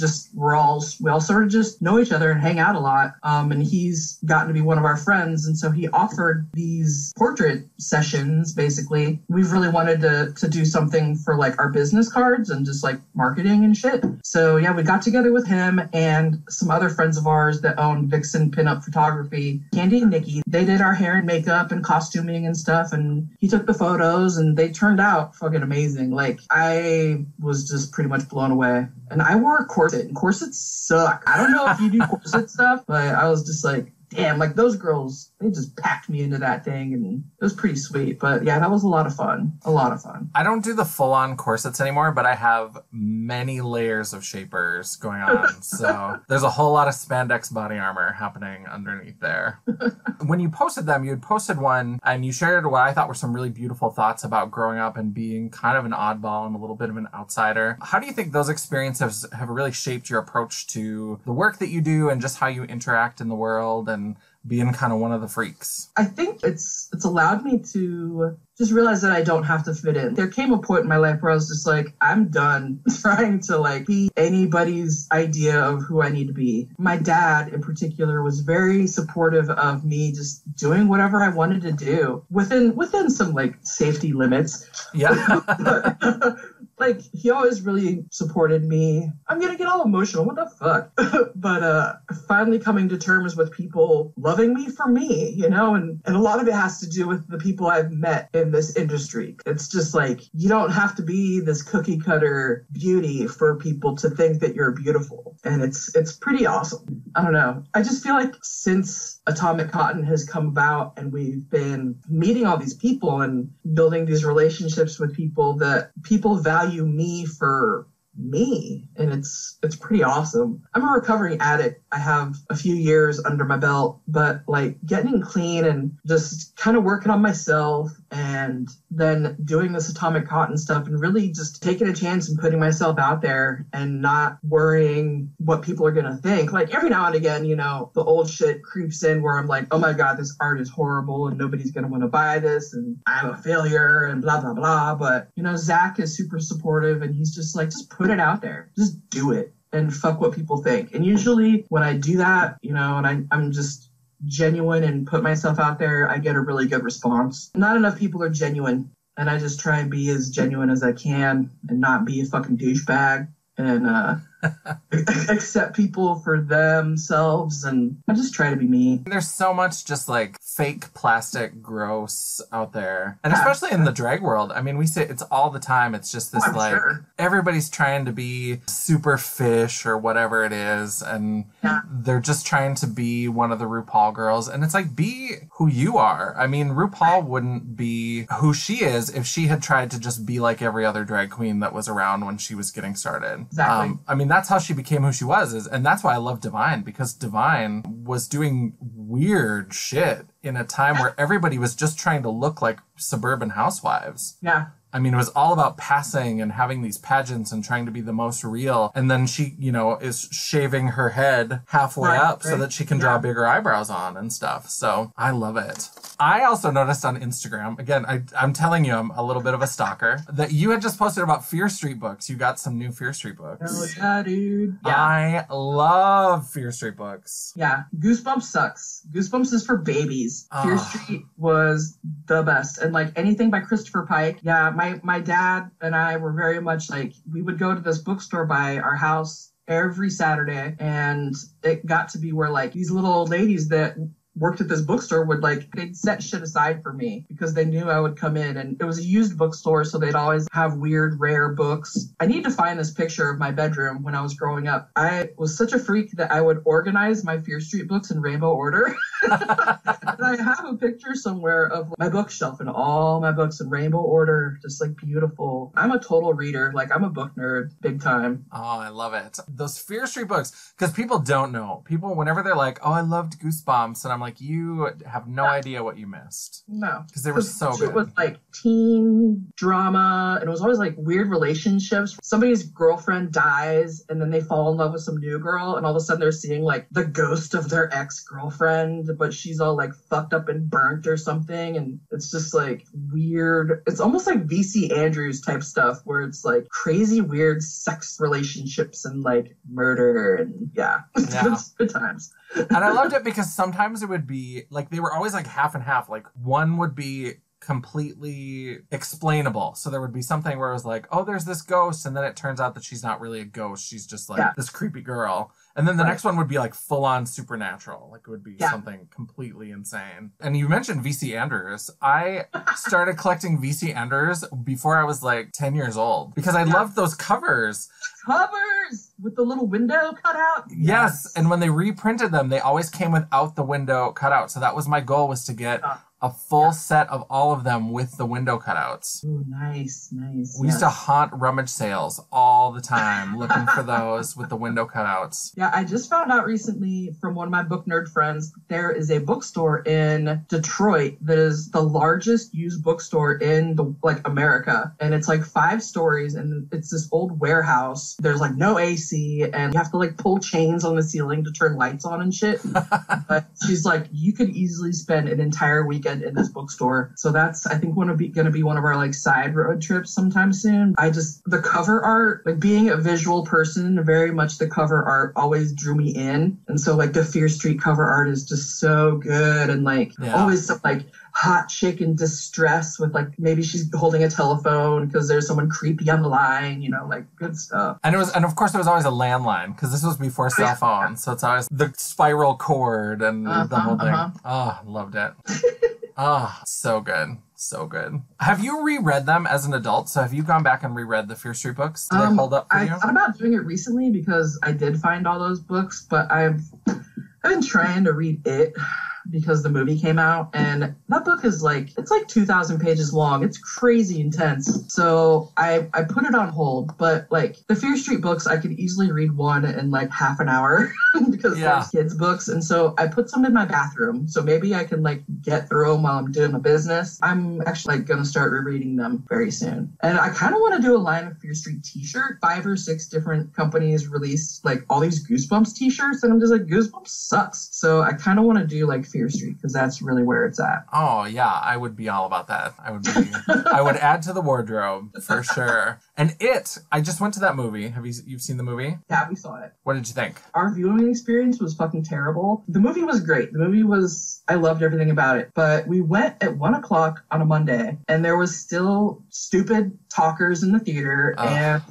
all sort of just know each other and hang out a lot. And he's gotten to be one of our friends, and so he offered these portrait sessions. Basically, we've really wanted to do something for like our business cards and just like marketing and shit. So yeah, we got together with him and some other friends of ours that own Vixen Pinup Photography, Candy and Nikki. They did our hair and makeup and costuming and stuff, and he took the photos, and they turned out fucking amazing. Like I was just pretty much blown away. And I wore a corset, and corsets suck. I don't know if you do corset stuff, but I was just like, damn, like those girls, they just packed me into that thing, and it was pretty sweet. But yeah, that was a lot of fun. A lot of fun. I don't do the full-on corsets anymore, but I have many layers of shapers going on. So there's a whole lot of spandex body armor happening underneath there. When you posted them, you had posted one, and you shared what I thought were some really beautiful thoughts about growing up and being kind of an oddball and a little bit of an outsider. How do you think those experiences have really shaped your approach to the work that you do and just how you interact in the world and being kind of one of the freaks? I think it's allowed me to just realized that I don't have to fit in. There came a point in my life where I was just like, I'm done trying to like be anybody's idea of who I need to be. My dad in particular was very supportive of me just doing whatever I wanted to do within some like safety limits. Yeah. Like, he always really supported me. I'm gonna get all emotional. What the fuck? But finally coming to terms with people loving me for me, you know? And a lot of it has to do with the people I've met in this industry. It's just like, you don't have to be this cookie cutter beauty for people to think that you're beautiful. And it's pretty awesome. I don't know. I just feel like since Atomic Cotton has come about and we've been meeting all these people and building these relationships with people, that people value me for me, and it's pretty awesome. I'm a recovering addict. I have a few years under my belt, but like getting clean and just kind of working on myself and then doing this Atomic Cotton stuff and really just taking a chance and putting myself out there and not worrying what people are going to think. Like every now and again, you know, the old shit creeps in where I'm like, oh my God, this art is horrible and nobody's going to want to buy this and I'm a failure and blah, blah, blah. But, you know, Zack is super supportive and he's just like, just put it out there. Just do it and fuck what people think. And usually when I do that, you know, and I'm just genuine and put myself out there, I get a really good response. Not enough people are genuine, and I just try and be as genuine as I can and not be a fucking douchebag and accept people for themselves, and I just try to be me. There's so much just like fake plastic gross out there, and especially in the drag world. I mean, we say it's all the time. It's just this everybody's trying to be super fish or whatever it is, and they're just trying to be one of the RuPaul girls, and it's like, be who you are. I mean, RuPaul wouldn't be who she is if she had tried to just be like every other drag queen that was around when she was getting started. Exactly. I mean, that's how she became who she was, and that's why I love Divine, because Divine was doing weird shit in a time where everybody was just trying to look like suburban housewives. Yeah. I mean, it was all about passing and having these pageants and trying to be the most real. And then she, you know, is shaving her head halfway up so that she can draw bigger eyebrows on and stuff. So I love it. I also noticed on Instagram, again, I'm telling you, I'm a little bit of a stalker, that you had just posted about Fear Street books. You got some new Fear Street books. Oh, yeah, dude. Yeah. I love Fear Street books. Yeah. Goosebumps sucks. Goosebumps is for babies. Fear Street was the best. And like anything by Christopher Pike, yeah, my dad and I were very much like, we would go to this bookstore by our house every Saturday, and it got to be where like these little old ladies that worked at this bookstore would like, they'd set shit aside for me because they knew I would come in, and it was a used bookstore, so they'd always have weird, rare books. I need to find this picture of my bedroom when I was growing up. I was such a freak that I would organize my Fear Street books in rainbow order. And I have a picture somewhere of my bookshelf and all my books in rainbow order, just like beautiful. I'm a total reader. Like, I'm a book nerd, big time. Oh, I love it. Those Fear Street books, because people don't know. People, whenever they're like, oh, I loved Goosebumps, and I'm like, you have no idea what you missed. No. Because they were so good. It was like teen drama, and it was always like weird relationships. Somebody's girlfriend dies, and then they fall in love with some new girl, and all of a sudden they're seeing like the ghost of their ex-girlfriend, but she's all like fucked up and burnt or something, and it's just like weird. It's almost like VC Andrews type stuff, where it's like crazy weird sex relationships and like murder, and it's good times. And I loved it because sometimes it would be like, they were always like half and half. Like, one would be completely explainable. So there would be something where it was like, oh, there's this ghost, and then it turns out that she's not really a ghost. She's just like this creepy girl. And then the next one would be like full on supernatural. Like, it would be something completely insane. And you mentioned VC Anders. I started collecting VC Anders before I was like 10 years old because I loved those covers. Covers with the little window cut out. Yes. And when they reprinted them, they always came without the window cut out. So that was my goal, was to get a full set of all of them with the window cutouts. Ooh, nice. We used to haunt rummage sales all the time looking for those with the window cutouts. Yeah, I just found out recently from one of my book nerd friends, there is a bookstore in Detroit that is the largest used bookstore in America. And it's like 5 stories, and it's this old warehouse. There's like no AC, and you have to like pull chains on the ceiling to turn lights on and shit. But she's like, you could easily spend an entire weekend weekend in this bookstore. So that's, I think, going to be one of our like side road trips sometime soon. The cover art, like being a visual person, very much the cover art always drew me in. And so like the Fear Street cover art is just so good. And like always some like hot chick in distress with like, maybe she's holding a telephone because there's someone creepy on the line, you know, like good stuff. And of course there was always a landline because this was before cell phones. So it's always the spiral cord and the whole thing. Oh, loved it. Oh, so good. So good. Have you reread them as an adult? So have you gone back and reread the Fear Street books? Do they hold up for you? I thought about doing it recently because I did find all those books, but I've been trying to read it because the movie came out, and that book is like, it's like 2,000 pages long. It's crazy intense. So I put it on hold, but like the Fear Street books, I could easily read one in like half an hour because they're kids books. And so I put some in my bathroom. So maybe I can like get through them while I'm doing my business. I'm actually like going to start rereading them very soon. And I kind of want to do a line of Fear Street t-shirt. 5 or 6 different companies released like all these Goosebumps t-shirts, and I'm just like, Goosebumps sucks. So I kind of want to do like Fear Street because that's really where it's at. Oh yeah, I would be all about that. I would add to the wardrobe for sure. And I just went to that movie. You've seen the movie? Yeah, we saw it. What did you think? Our viewing experience was fucking terrible. The movie was great. I loved everything about it. But we went at 1:00 on a Monday, and there was still stupid talkers in the theater. And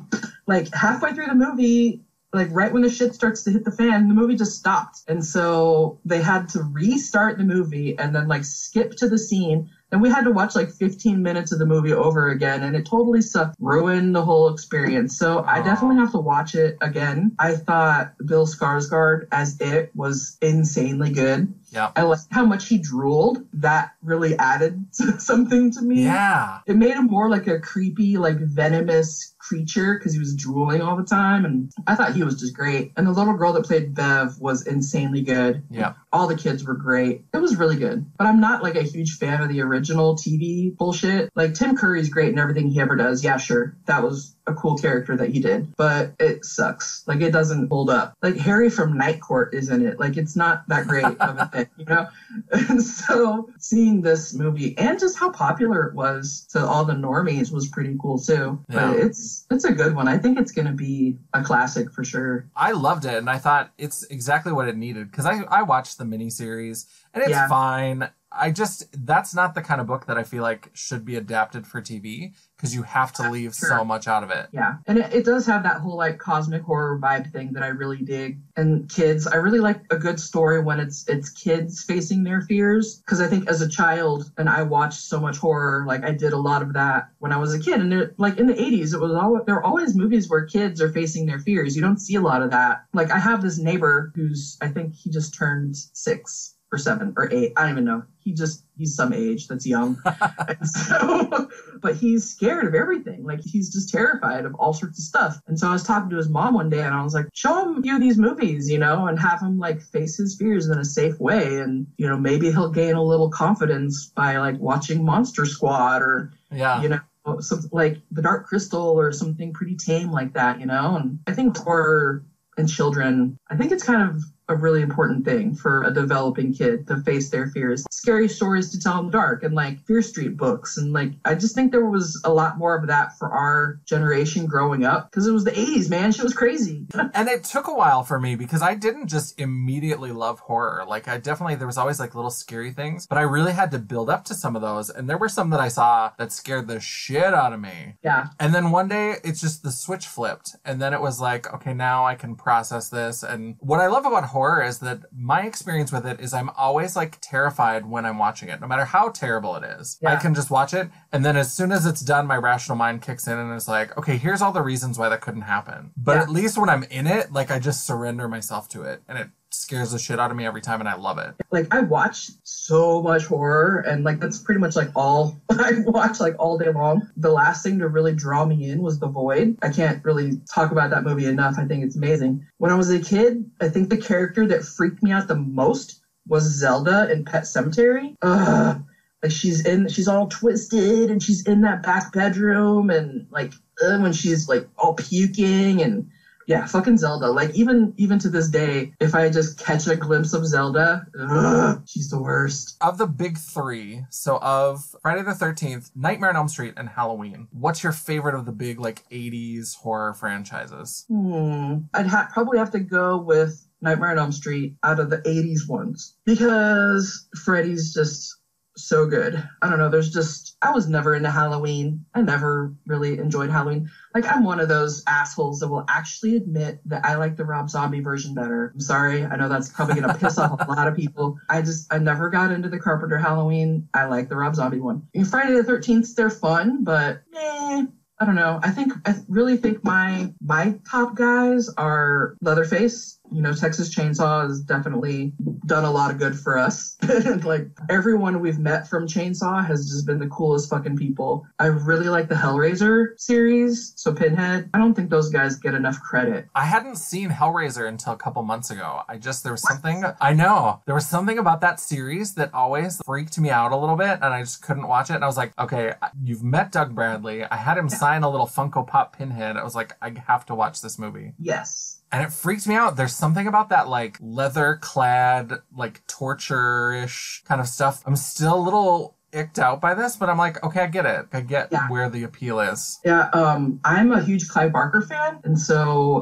like halfway through the movie, like right when the shit starts to hit the fan, the movie just stopped. And so they had to restart the movie and then like skip to the scene. And we had to watch like 15 minutes of the movie over again, and it totally sucked, ruined the whole experience. So I definitely have to watch it again. I thought Bill Skarsgård as It was insanely good. Yeah. I liked how much he drooled. That really added something to me. Yeah. It made him more like a creepy, like venomous creature because he was drooling all the time. And I thought he was just great. And the little girl that played Bev was insanely good. Yeah. All the kids were great. It was really good. But I'm not like a huge fan of the original TV bullshit. Like Tim Curry's great in everything he ever does. Yeah, sure. That was a cool character that he did, but it sucks. Like it doesn't hold up. Like Harry from Night Court is in it. Like it's not that great of a thing, you know? And so seeing this movie and just how popular it was to all the normies was pretty cool too. Yeah. But it's a good one. I think it's going to be a classic for sure. I loved it, and I thought it's exactly what it needed because I watched the miniseries and it's fine. That's not the kind of book that I feel like should be adapted for TV because you have to leave so much out of it. Yeah. And it does have that whole like cosmic horror vibe thing that I really dig. And kids, I really like a good story when it's kids facing their fears. Because I think as a child, and I watched so much horror, like I did a lot of that when I was a kid. And like in the 80s, there were always movies where kids are facing their fears. You don't see a lot of that. Like I have this neighbor I think he just turned 6 or 7 or 8. I don't even know. He's some age that's young. And so, but he's scared of everything. Like he's just terrified of all sorts of stuff. And so I was talking to his mom one day and I was like, show him a few of these movies, you know, and have him like face his fears in a safe way. And, you know, maybe he'll gain a little confidence by like watching Monster Squad or, you know, something like The Dark Crystal or something pretty tame like that, you know? And I think horror and children, I think it's kind of a really important thing for a developing kid to face their fears. Scary stories to tell in the dark and like Fear Street books. And like, I just think there was a lot more of that for our generation growing up because it was the 80s, man. Shit was crazy. And it took a while for me because I didn't just immediately love horror. Like there was always like little scary things, but I really had to build up to some of those. And there were some that I saw that scared the shit out of me. Yeah. And then one day it's just the switch flipped. And then it was like, okay, now I can process this. And what I love about horror is that my experience with it is I'm always like terrified when I'm watching it, no matter how terrible it is. I can just watch it, and then as soon as it's done, my rational mind kicks in and it's like, okay, here's all the reasons why that couldn't happen. But at least when I'm in it, like I just surrender myself to it, and it scares the shit out of me every time, and I love it. Like I watch so much horror, and like that's pretty much like all I watch like all day long. The last thing to really draw me in was The Void. I can't really talk about that movie enough. I think it's amazing. When I was a kid, I think the character that freaked me out the most was Zelda in Pet Sematary. Like she's all twisted and she's in that back bedroom, and like when she's like all puking and Yeah, fucking Zelda. Like, even to this day, if I just catch a glimpse of Zelda, she's the worst. Of the big three, so of Friday the 13th, Nightmare on Elm Street, and Halloween, what's your favorite of the big, like, 80s horror franchises? I'd probably have to go with Nightmare on Elm Street out of the 80s ones, because Freddy's just so good. I don't know, I was never into Halloween. I never really enjoyed Halloween. Like, I'm one of those assholes that will actually admit that I like the Rob Zombie version better. I'm sorry. I know that's probably going to piss off a lot of people. I never got into the Carpenter Halloween. I like the Rob Zombie one. And Friday the 13th, they're fun, but I don't know. I really think my top guys are Leatherface. You know, Texas Chainsaw has definitely done a lot of good for us. Like, everyone we've met from Chainsaw has just been the coolest fucking people. I really like the Hellraiser series. So Pinhead, I don't think those guys get enough credit. I hadn't seen Hellraiser until a couple months ago. There was something about that series that always freaked me out a little bit, and I just couldn't watch it. And I was like, okay, you've met Doug Bradley. I had him sign a little Funko Pop Pinhead. I was like, I have to watch this movie. Yes. And it freaked me out. There's something about that, like, leather-clad, like, torture-ish kind of stuff. I'm still a little icked out by this, but I'm like, okay, I get it. I get where the appeal is. Yeah, I'm a huge Clive Barker fan, and so,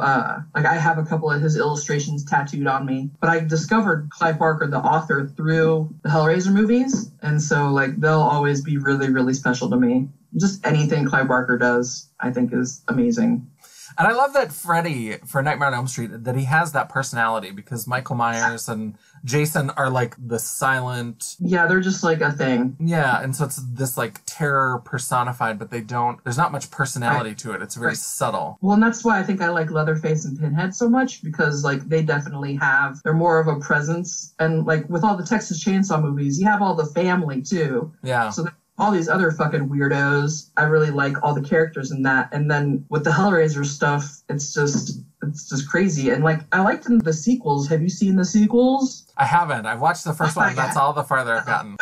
like, I have a couple of his illustrations tattooed on me. But I discovered Clive Barker, the author, through the Hellraiser movies, and so, like, they'll always be really, really special to me. Just anything Clive Barker does, I think, is amazing. And I love that Freddy, for Nightmare on Elm Street, that he has that personality, because Michael Myers and Jason are like the silent... Yeah, they're just like a thing. Yeah, and so it's this like terror personified, but there's not much personality to it. It's very subtle. Well, and that's why I think I like Leatherface and Pinhead so much, because like they definitely they're more of a presence. And like with all the Texas Chainsaw movies, you have all the family too. Yeah. So all these other fucking weirdos. I really like all the characters in that. And then with the Hellraiser stuff, it's just crazy. And like, I liked the sequels. Have you seen the sequels? I haven't. I've watched the first one. That's all the farther I've gotten.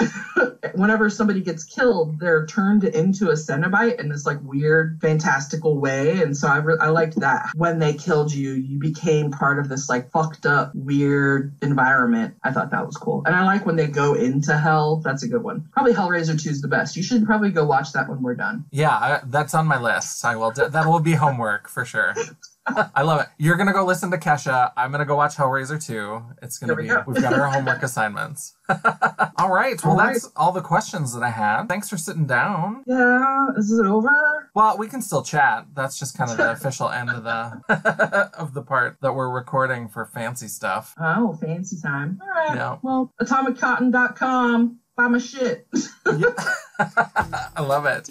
Whenever somebody gets killed, they're turned into a Cenobite in this like weird, fantastical way. And so I liked that. When they killed you, you became part of this like fucked up, weird environment. I thought that was cool. And I like when they go into hell. That's a good one. Probably Hellraiser 2 is the best. You should probably go watch that when we're done. Yeah, that's on my list. I will. That will be homework for sure. I love it. You're going to go listen to Kesha. I'm going to go watch Hellraiser 2. It's going to be, we've got our homework assignments. All right. Well, that's all the questions that I had. Thanks for sitting down. Yeah. Is it over? Well, we can still chat. That's just kind of the official end of the part that we're recording for fancy stuff. Oh, fancy time. All right. Yeah. Well, atomiccotton.com. Buy my shit. Yeah. I love it.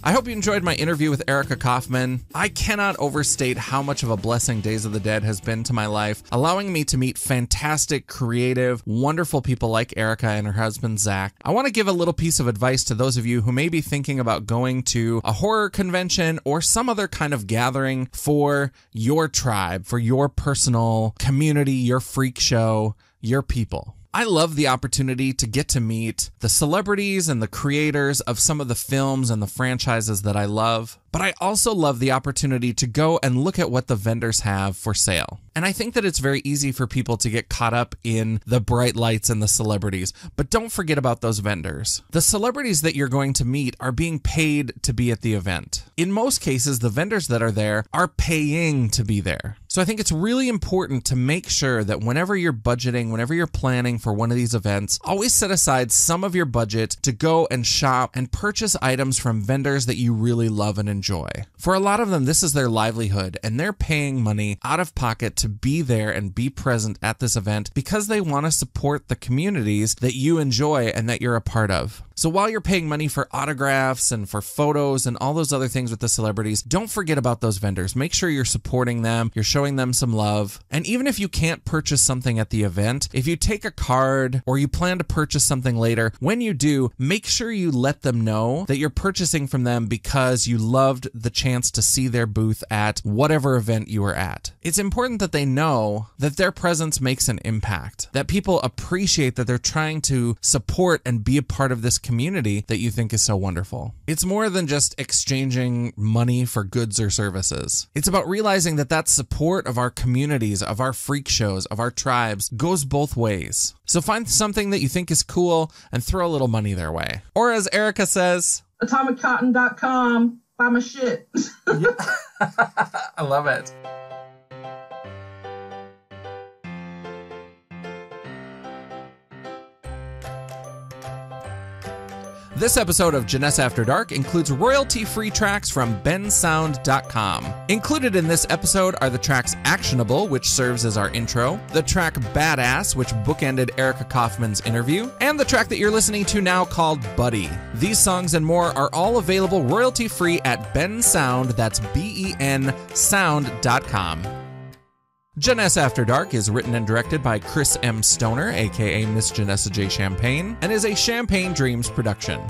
I hope you enjoyed my interview with Erica Kauffman. I cannot overstate how much of a blessing Days of the Dead has been to my life, allowing me to meet fantastic, creative, wonderful people like Erica and her husband, Zack. I want to give a little piece of advice to those of you who may be thinking about going to a horror convention or some other kind of gathering for your tribe, for your personal community, your freak show, your people. I love the opportunity to get to meet the celebrities and the creators of some of the films and the franchises that I love, but I also love the opportunity to go and look at what the vendors have for sale. And I think that it's very easy for people to get caught up in the bright lights and the celebrities, but don't forget about those vendors. The celebrities that you're going to meet are being paid to be at the event. In most cases, the vendors that are there are paying to be there. So I think it's really important to make sure that whenever you're budgeting, whenever you're planning for one of these events, always set aside some of your budget to go and shop and purchase items from vendors that you really love and enjoy. For a lot of them, this is their livelihood, and they're paying money out of pocket to be there and be present at this event because they want to support the communities that you enjoy and that you're a part of. So while you're paying money for autographs and for photos and all those other things with the celebrities, don't forget about those vendors. Make sure you're supporting them, you're showing them some love. And even if you can't purchase something at the event, if you take a card or you plan to purchase something later, when you do, make sure you let them know that you're purchasing from them because you loved the chance to see their booth at whatever event you were at. It's important that they know that their presence makes an impact, that people appreciate that they're trying to support and be a part of this community community that you think is so wonderful. It's more than just exchanging money for goods or services. It's about realizing that that support of our communities, of our freak shows, of our tribes goes both ways. So find something that you think is cool and throw a little money their way. Or as Erica says, atomiccotton.com, buy my shit. I love it. This episode of Janessa After Dark includes royalty-free tracks from bensound.com. Included in this episode are the tracks Actionable, which serves as our intro, the track Badass, which bookended Erica Kauffman's interview, and the track that you're listening to now called Buddy. These songs and more are all available royalty-free at bensound, that's B-E-N, sound.com. Janessa After Dark is written and directed by Chris M. Stoner, aka Miss Janessa Jaye Champagne, and is a Champagne Dreams production.